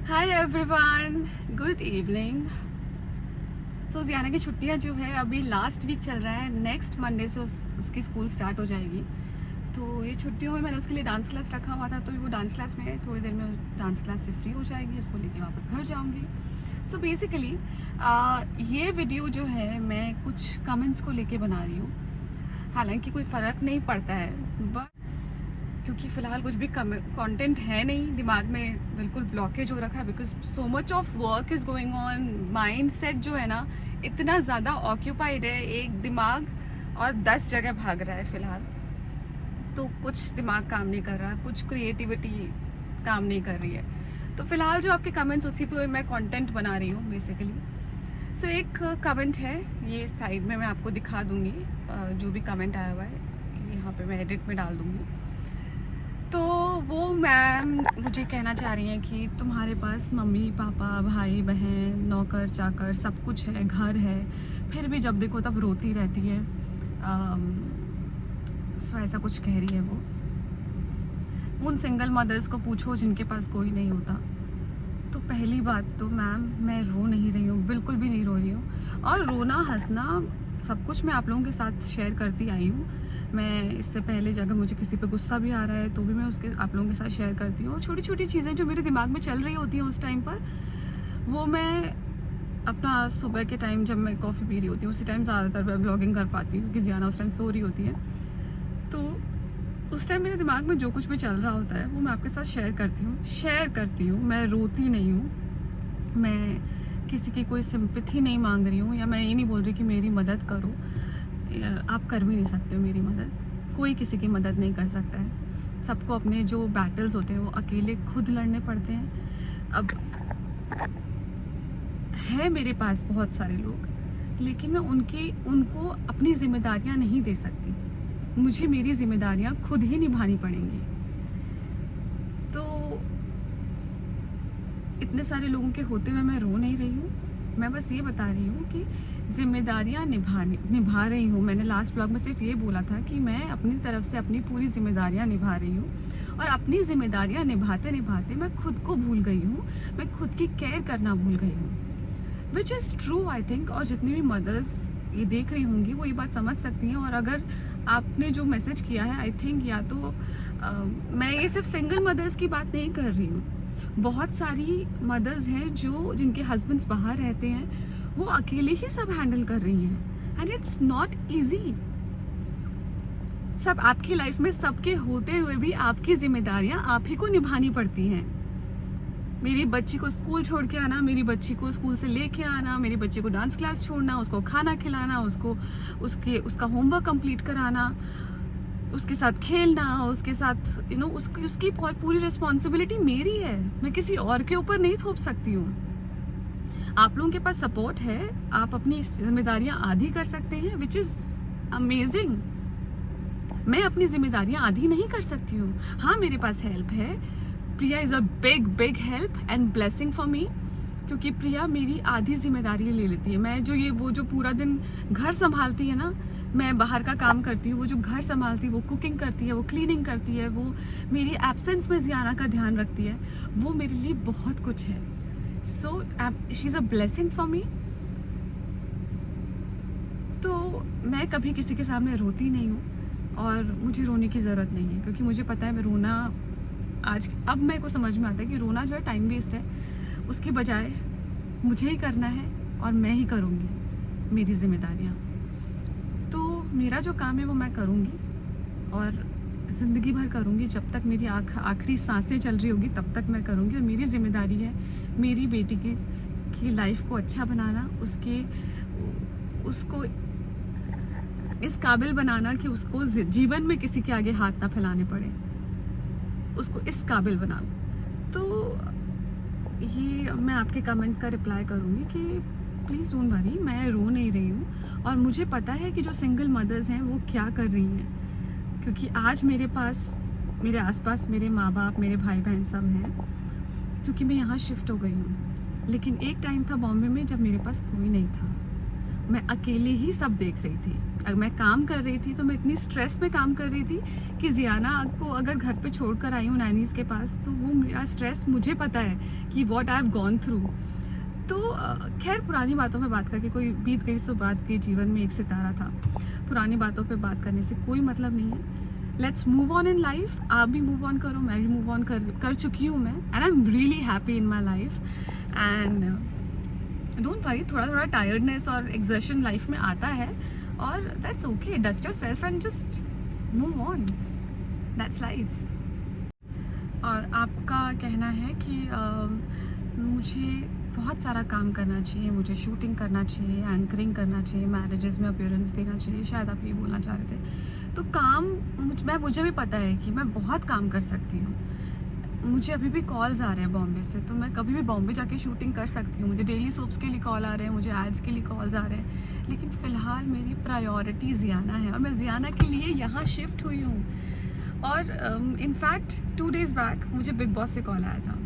हाय everyone, good evening. So Jiana की छुट्टियां जो है अभी लास्ट वीक चल रहा है। नेक्स्ट मंडे से उसकी स्कूल स्टार्ट हो जाएगी। तो ये छुट्टियों में मैंने उसके लिए डांस क्लास रखा हुआ था, तो वो डांस क्लास में थोड़ी देर में डांस क्लास से फ्री हो जाएगी, उसको लेके वापस घर जाऊंगी। सो बेसिकली ये वीडियो जो है मैं कुछ कमेंट्स को लेके बना रही हूँ। हालांकि कोई फ़र्क नहीं पड़ता है, बट क्योंकि फ़िलहाल कुछ भी कंटेंट है नहीं, दिमाग में बिल्कुल ब्लॉकेज हो रखा है because so much of work is going on. Mind set जो है ना इतना ज़्यादा ऑक्यूपाइड है, एक दिमाग और 10 जगह भाग रहा है फ़िलहाल। तो कुछ दिमाग काम नहीं कर रहा, कुछ क्रिएटिविटी काम नहीं कर रही है। तो फ़िलहाल जो आपके कमेंट्स उसी पे मैं कंटेंट बना रही हूँ बेसिकली। सो एक कमेंट है, ये साइड में मैं आपको दिखा दूँगी। जो भी कमेंट आया हुआ है यहाँ पे मैं एडिट में डाल दूँगी। तो वो मैम मुझे कहना चाह रही हैं कि तुम्हारे पास मम्मी पापा भाई बहन नौकर चाकर सब कुछ है, घर है, फिर भी जब देखो तब रोती रहती है। सो ऐसा कुछ कह रही है वो। उन सिंगल मदर्स को पूछो जिनके पास कोई नहीं होता। तो पहली बात तो मैम मैं रो नहीं रही हूँ, बिल्कुल भी नहीं रो रही हूँ। और रोना हंसना सब कुछ मैं आप लोगों के साथ शेयर करती आई हूँ। मैं इससे पहले अगर मुझे किसी पे गुस्सा भी आ रहा है तो भी मैं उसके आप लोगों के साथ शेयर करती हूँ। छोटी छोटी चीज़ें जो मेरे दिमाग में चल रही होती हैं उस टाइम पर, वो मैं अपना सुबह के टाइम जब मैं कॉफ़ी पी रही होती हूँ उसी टाइम ज़्यादातर मैं ब्लॉगिंग कर पाती हूँ, क्योंकि ज़ियाना उस टाइम सो रही होती है। तो उस टाइम मेरे दिमाग में जो कुछ भी चल रहा होता है वो मैं आपके साथ शेयर करती हूँ। मैं रोती नहीं हूँ, मैं किसी की कोई सिंपैथी नहीं मांग रही हूँ, या मैं ये नहीं बोल रही कि मेरी मदद करो। आप कर भी नहीं सकते हो मेरी मदद, कोई किसी की मदद नहीं कर सकता है। सबको अपने जो बैटल्स होते हैं वो अकेले खुद लड़ने पड़ते हैं। अब है मेरे पास बहुत सारे लोग, लेकिन मैं उनको अपनी जिम्मेदारियां नहीं दे सकती। मुझे मेरी जिम्मेदारियां खुद ही निभानी पड़ेंगी। तो इतने सारे लोगों के होते हुए मैं रो नहीं रही हूँ, मैं बस ये बता रही हूँ कि जिम्मेदारियां निभा रही हूँ। मैंने लास्ट व्लॉग में सिर्फ ये बोला था कि मैं अपनी तरफ से अपनी पूरी जिम्मेदारियां निभा रही हूँ, और अपनी जिम्मेदारियां निभाते निभाते मैं खुद को भूल गई हूँ, मैं खुद की केयर करना भूल गई हूँ, which is true I think. और जितनी भी मदर्स ये देख रही होंगी वो ये बात समझ सकती हैं। और अगर आपने जो मैसेज किया है आई थिंक, या तो मैं ये सिर्फ सिंगल मदर्स की बात नहीं कर रही हूँ, बहुत सारी मदर्स हैं जो जिनके हस्बैंड्स बाहर रहते हैं, वो अकेले ही सब हैंडल कर रही हैं, एंड इट्स नॉट इजी। सब आपकी लाइफ में सबके होते हुए भी आपकी जिम्मेदारियां आप ही को निभानी पड़ती हैं। मेरी बच्ची को स्कूल छोड़ के आना, मेरी बच्ची को स्कूल से लेके आना, मेरी बच्ची को डांस क्लास छोड़ना, उसको खाना खिलाना, उसका होमवर्क कंप्लीट कराना, उसके साथ खेलना, उसके साथ उसकी पूरी रिस्पॉन्सिबिलिटी मेरी है। मैं किसी और के ऊपर नहीं थोप सकती हूँ। आप लोगों के पास सपोर्ट है, आप अपनी जिम्मेदारियां आधी कर सकते हैं, विच इज अमेजिंग। मैं अपनी जिम्मेदारियां आधी नहीं कर सकती हूँ। हाँ, मेरे पास हेल्प है। Priya is a big help and blessing for me, क्योंकि प्रिया मेरी आधी जिम्मेदारी ले लेती है। मैं वो जो पूरा दिन घर संभालती है ना, मैं बाहर का काम करती हूँ, वो जो घर संभालती है, वो कुकिंग करती है, वो क्लीनिंग करती है, वो मेरी एब्सेंस में ज़ियाना का ध्यान रखती है, वो मेरे लिए बहुत कुछ है। So she is a blessing for मी। तो मैं कभी किसी के सामने रोती नहीं हूँ, और मुझे रोने की ज़रूरत नहीं है, क्योंकि मुझे पता है मैं रोना अब मेरे को समझ में आता है कि रोना जो है टाइम वेस्ट है। उसके बजाय मुझे ही करना है और मैं ही करूँगी मेरी जिम्मेदारियाँ। तो मेरा जो काम है वो मैं करूँगी, और ज़िंदगी भर करूँगी। जब तक मेरी आखिरी सांसें चल रही होगी तब तक मैं करूँगी। और मेरी जिम्मेदारी है मेरी बेटी की लाइफ को अच्छा बनाना, उसको इस काबिल बनाना कि उसको जीवन में किसी के आगे हाथ ना फैलाने पड़े, उसको इस काबिल बनाओ। तो ये मैं आपके कमेंट का रिप्लाई करूँगी कि प्लीज़ डोंट वरी, मैं रो नहीं रही हूँ। और मुझे पता है कि जो सिंगल मदर्स हैं वो क्या कर रही हैं, क्योंकि आज मेरे आसपास मेरे माँ बाप, मेरे भाई बहन सब हैं, क्योंकि मैं यहाँ शिफ्ट हो गई हूँ। लेकिन एक टाइम था बॉम्बे में जब मेरे पास कोई नहीं था, मैं अकेले ही सब देख रही थी। अगर मैं काम कर रही थी तो मैं इतनी स्ट्रेस में काम कर रही थी कि जियाना को अगर घर पे छोड़कर आई हूँ नैनीज़ के पास, तो वो मेरा स्ट्रेस मुझे पता है कि what I have gone through. तो खैर पुरानी बातों पे बात करके, कोई बीत गई सो बात के जीवन में एक सितारा था, पुरानी बातों पे बात करने से कोई मतलब नहीं है। Let's move on in life. आप भी मूव ऑन करो, मैं भी मूव ऑन कर चुकी हूँ मैं, and I am really happy in my life. And don't worry, थोड़ा थोड़ा टायर्डनेस और एग्जर्शन लाइफ में आता है, और that's okay. Dust yourself and just move on, that's life. और आपका कहना है कि मुझे बहुत सारा काम करना चाहिए, मुझे शूटिंग करना चाहिए, एंकरिंग करना चाहिए, मैरिजेस में अपीयरेंस देना चाहिए, शायद आप ये बोलना चाह रहे थे। तो काम मुझे भी पता है कि मैं बहुत काम कर सकती हूँ। मुझे अभी भी कॉल्स आ रहे हैं बॉम्बे से, तो मैं कभी भी बॉम्बे जाके शूटिंग कर सकती हूँ। मुझे डेली सोप्स के लिए कॉल आ रहे हैं, मुझे एड्स के लिए कॉल्स आ रहे हैं, लेकिन फ़िलहाल मेरी प्रायोरिटी जियाना है और मैं जियाना के लिए यहाँ शिफ्ट हुई हूँ। और इनफैक्ट 2 days बैक मुझे बिग बॉस से कॉल आया था,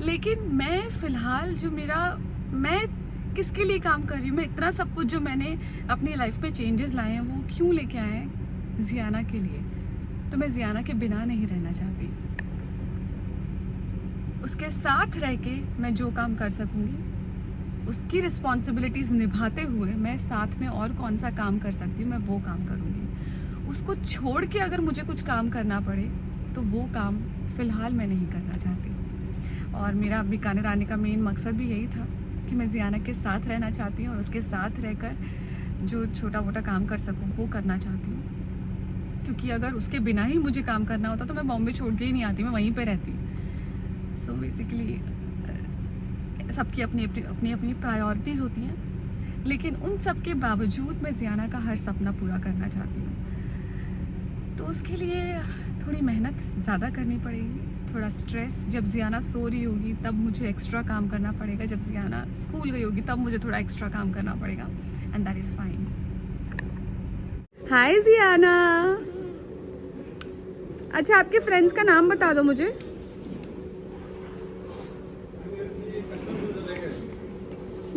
लेकिन मैं फ़िलहाल मैं किसके लिए काम कर रही हूँ, मैं इतना सब कुछ जो मैंने अपनी लाइफ में चेंजेस लाए हैं वो क्यों लेके आए हैं, जियाना के लिए। तो मैं जियाना के बिना नहीं रहना चाहती। उसके साथ रह के मैं जो काम कर सकूँगी, उसकी रिस्पॉन्सिबिलिटीज़ निभाते हुए मैं साथ में और कौन सा काम कर सकती हूँ, मैं वो काम करूँगी। उसको छोड़ के अगर मुझे कुछ काम करना पड़े तो वो काम फ़िलहाल मैं नहीं करना चाहती। और मेरा बीकानेर आने का मेन मकसद भी यही था कि मैं जियाना के साथ रहना चाहती हूँ और उसके साथ रहकर जो छोटा मोटा काम कर सकूँ वो करना चाहती हूँ। क्योंकि अगर उसके बिना ही मुझे काम करना होता तो मैं बॉम्बे छोड़ के ही नहीं आती, मैं वहीं पे रहती। सो बेसिकली सबकी अपनी अपनी प्रायोरिटीज़ होती हैं, लेकिन उन सब के बावजूद मैं जियाना का हर सपना पूरा करना चाहती हूँ। तो उसके लिए थोड़ी मेहनत ज़्यादा करनी पड़ेगी, थोड़ा स्ट्रेस। जब जियाना सो रही होगी तब मुझे एक्स्ट्रा काम करना पड़ेगा, जब जियाना स्कूल गई होगी तब मुझे थोड़ा एक्स्ट्रा काम करना पड़ेगा, एंड दैट इज़ फाइन। हाय जियाना। अच्छा, आपके फ्रेंड्स का नाम बता दो मुझे।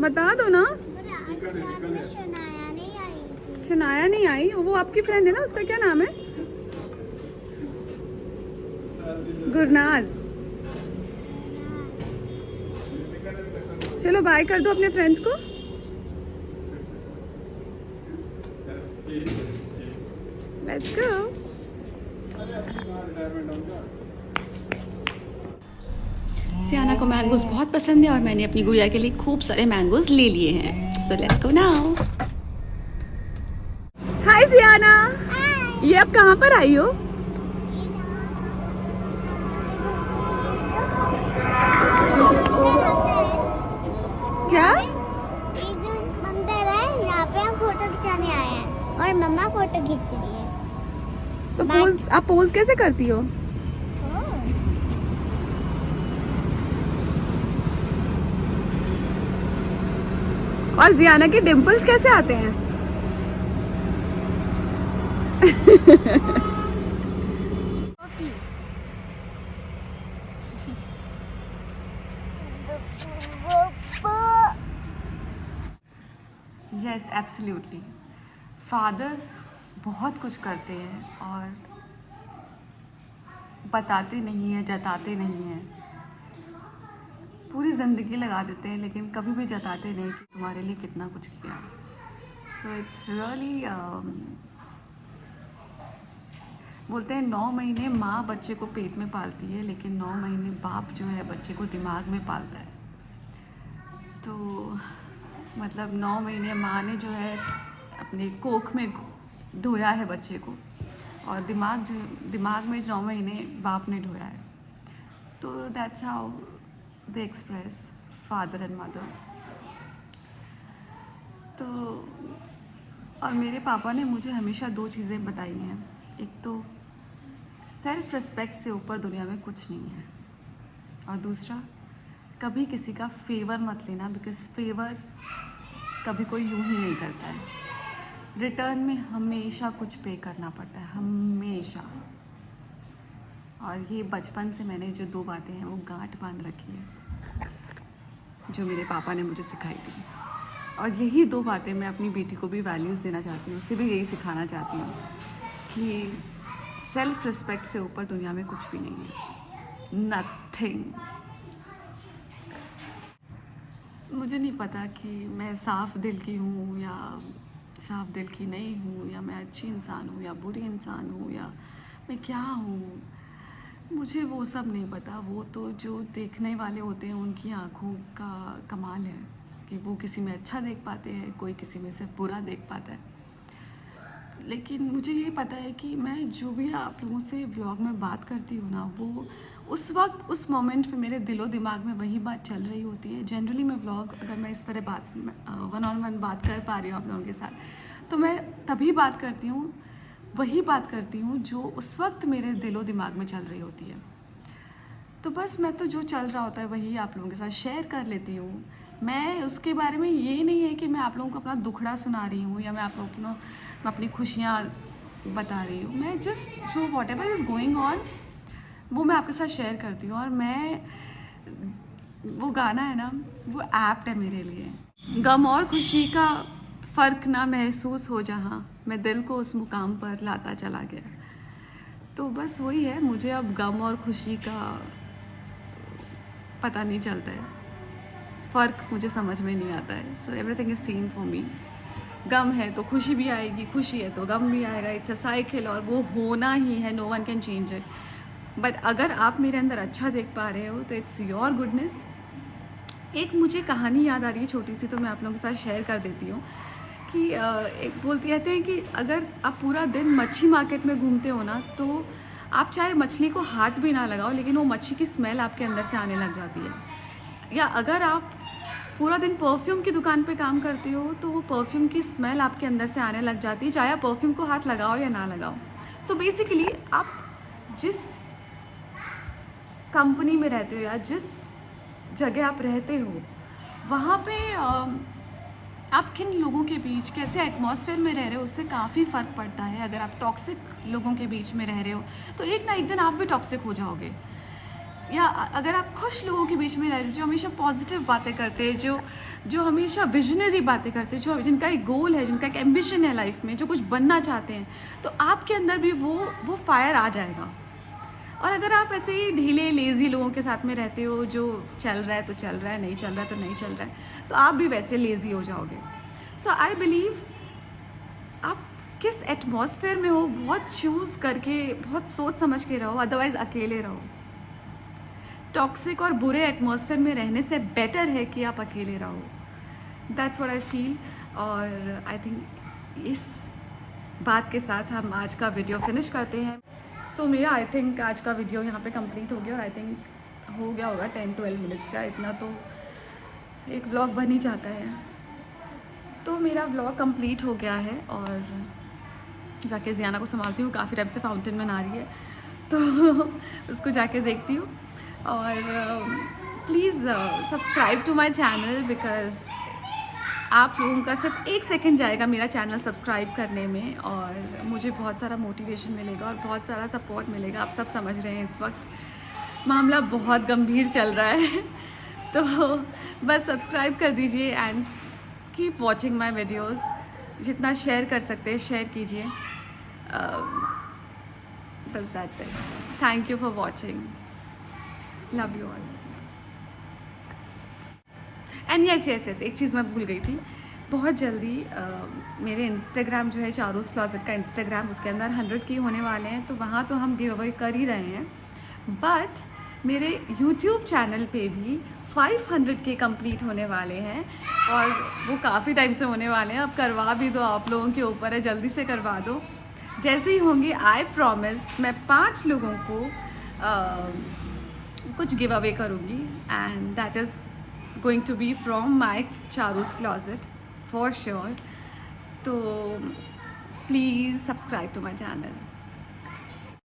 बता दो ना। शनाया नहीं आई, वो आपकी फ्रेंड है ना, उसका क्या नाम है? गुरनाज। चलो बाय कर दो अपने फ्रेंड्स को। Let's go. जियाना को मैंगोज बहुत पसंद है और मैंने अपनी गुड़िया के लिए खूब सारे मैंगोज ले लिए हैं। So let's go now. Hi Jiana. ये अब कहाँ पर आई हो? क्या? ये जो मंदिर है यहाँ पे हम फोटो खिंचाने आए हैं और मम्मा फोटो खींच रही है। तो आप पोज कैसे करती हो? और जियाना के डिम्पल्स कैसे आते हैं? Yes, absolutely. फादर्स बहुत कुछ करते हैं और बताते नहीं हैं, जताते नहीं हैं। पूरी ज़िंदगी लगा देते हैं लेकिन कभी भी जताते नहीं कि तुम्हारे लिए कितना कुछ किया। सो इट्स रियली बोलते हैं 9 महीने माँ बच्चे को पेट में पालती है, लेकिन 9 महीने बाप जो है बच्चे को दिमाग में पालता है। तो मतलब 9 महीने माँ ने जो है अपने कोख में ढोया है बच्चे को, और दिमाग में 9 महीने बाप ने ढोया है। तो that's how they express father and mother. तो और मेरे पापा ने मुझे हमेशा 2 चीज़ें बताई हैं। एक तो सेल्फ रिस्पेक्ट से ऊपर दुनिया में कुछ नहीं है, और दूसरा कभी किसी का फेवर मत लेना, बिकॉज फेवर कभी कोई यूं ही नहीं करता है। रिटर्न में हमेशा कुछ पे करना पड़ता है, हमेशा। और ये बचपन से मैंने जो 2 बातें हैं वो गांठ बांध रखी है, जो मेरे पापा ने मुझे सिखाई थी। और यही 2 बातें मैं अपनी बेटी को भी वैल्यूज़ देना चाहती हूँ, उसे भी यही सिखाना चाहती हूँ कि सेल्फ रिस्पेक्ट से ऊपर दुनिया में कुछ भी नहीं है, नथिंग। मुझे नहीं पता कि मैं साफ दिल की हूँ या साफ दिल की नहीं हूँ, या मैं अच्छी इंसान हूँ या बुरी इंसान हूँ, या मैं क्या हूँ, मुझे वो सब नहीं पता। वो तो जो देखने वाले होते हैं उनकी आँखों का कमाल है कि वो किसी में अच्छा देख पाते हैं, कोई किसी में सिर्फ बुरा देख पाता है। लेकिन मुझे ये पता है कि मैं जो भी आप लोगों से व्लॉग में बात करती हूँ ना, वो उस वक्त उस मोमेंट पे मेरे दिलो दिमाग में वही बात चल रही होती है। जनरली मैं व्लॉग अगर मैं इस तरह बात 1-on-1 बात कर पा रही हूँ आप लोगों के साथ, तो मैं तभी बात करती हूँ, वही बात करती हूँ जो उस वक्त मेरे दिलो दिमाग में चल रही होती है। तो बस मैं तो जो चल रहा होता है वही आप लोगों के साथ शेयर कर लेती हूँ। मैं उसके बारे में ये नहीं है कि मैं आप लोगों को अपना दुखड़ा सुना रही हूँ या मैं आप लोगों को अपनी खुशियाँ बता रही हूँ। मैं जस्ट जो व्हाटएवर इज़ गोइंग ऑन वो मैं आपके साथ शेयर करती हूँ। और मैं वो गाना है ना, वो ऐप्ट है मेरे लिए। गम और खुशी का फ़र्क ना महसूस हो जहाँ, मैं दिल को उस मुकाम पर लाता चला गया। तो बस वही है, मुझे अब गम और खुशी का पता नहीं चलता है, फ़र्क मुझे समझ में नहीं आता है। So everything is same for me. गम है तो खुशी भी आएगी, खुशी है तो गम भी आएगा। इट्स अ साइकिल और वो होना ही है, no one can change it. But अगर आप मेरे अंदर अच्छा देख पा रहे हो तो इट्स योर गुडनेस। एक मुझे कहानी याद आ रही है छोटी सी, तो मैं आप लोगों के साथ शेयर कर देती हूँ कि एक बोलते कहते हैं कि अगर आप पूरा दिन मच्छी मार्केट में घूमते हो ना, तो आप चाहे मछली को हाथ भी ना लगाओ लेकिन वो मच्छी की स्मेल आपके अंदर से आने लग जाती है। या अगर आप पूरा दिन परफ्यूम की दुकान पे काम करते हो तो वो परफ्यूम की स्मेल आपके अंदर से आने लग जाती है, चाहे आप परफ्यूम को हाथ लगाओ या ना लगाओ। सो बेसिकली आप जिस कंपनी में रहते हो या जिस जगह आप रहते हो, वहाँ पे आप किन लोगों के बीच कैसे एटमॉस्फेयर में रह रहे हो उससे काफ़ी फ़र्क पड़ता है। अगर आप टॉक्सिक लोगों के बीच में रह रहे हो तो एक ना एक दिन आप भी टॉक्सिक हो जाओगे। या अगर आप खुश लोगों के बीच में रह रहे हो जो हमेशा पॉजिटिव बातें करते हैं, जो हमेशा विजनरी बातें करते हैं, जो जिनका एक गोल है, जिनका एक एम्बिशन है लाइफ में, जो कुछ बनना चाहते हैं, तो आपके अंदर भी वो फायर आ जाएगा। और अगर आप ऐसे ही ढीले लेज़ी लोगों के साथ में रहते हो, जो चल रहा है तो चल रहा है, नहीं चल रहा है तो नहीं चल रहा है, तो आप भी वैसे लेज़ी हो जाओगे। सो आई बिलीव आप किस एटमॉस्फेयर में हो बहुत चूज़ करके, बहुत सोच समझ के रहो, अदरवाइज़ अकेले रहो। टॉक्सिक और बुरे एटमॉस्फेयर में रहने से बेटर है कि आप अकेले रहो। That's what I feel. और आई थिंक इस बात के साथ हम आज का वीडियो फिनिश करते हैं। सो मेरा आई थिंक आज का वीडियो यहाँ पे कंप्लीट हो गया, और आई थिंक हो गया होगा 10-12 मिनट्स का। इतना तो एक व्लॉग बन ही जाता है। तो मेरा व्लॉग कंप्लीट हो गया है और जाके ज़ियाना को संभालती हूँ। काफ़ी टाइम से फाउंटेन में नहा रही है तो उसको जाके देखती हूँ। और please subscribe to my channel, because आप लोगों का सिर्फ 1 सेकंड जाएगा मेरा चैनल सब्सक्राइब करने में, और मुझे बहुत सारा मोटिवेशन मिलेगा और बहुत सारा सपोर्ट मिलेगा। आप सब समझ रहे हैं इस वक्त मामला बहुत गंभीर चल रहा है तो बस सब्सक्राइब कर दीजिए and keep watching my videos. जितना शेयर कर सकते हैं शेयर कीजिए। बस that's it. Thank you for watching. Love you all. And yes एक चीज़ मैं भूल गई थी, बहुत जल्दी मेरे इंस्टाग्राम जो है चारूस क्लॉजेट का इंस्टाग्राम, उसके अंदर 100 के होने वाले हैं, तो वहाँ तो हम गिव अवे कर ही रहे हैं। बट मेरे यूट्यूब चैनल पे भी 500 के कंप्लीट होने वाले हैं, और वो काफ़ी टाइम से होने वाले हैं। अब करवा भी दो, आप लोगों के ऊपर है, जल्दी से करवा दो। जैसे ही होंगे आई प्रॉमिस मैं 5 लोगों को कुछ गिव अवे करूँगी, and that is going to be from my Charu's closet for sure. So please subscribe to my channel.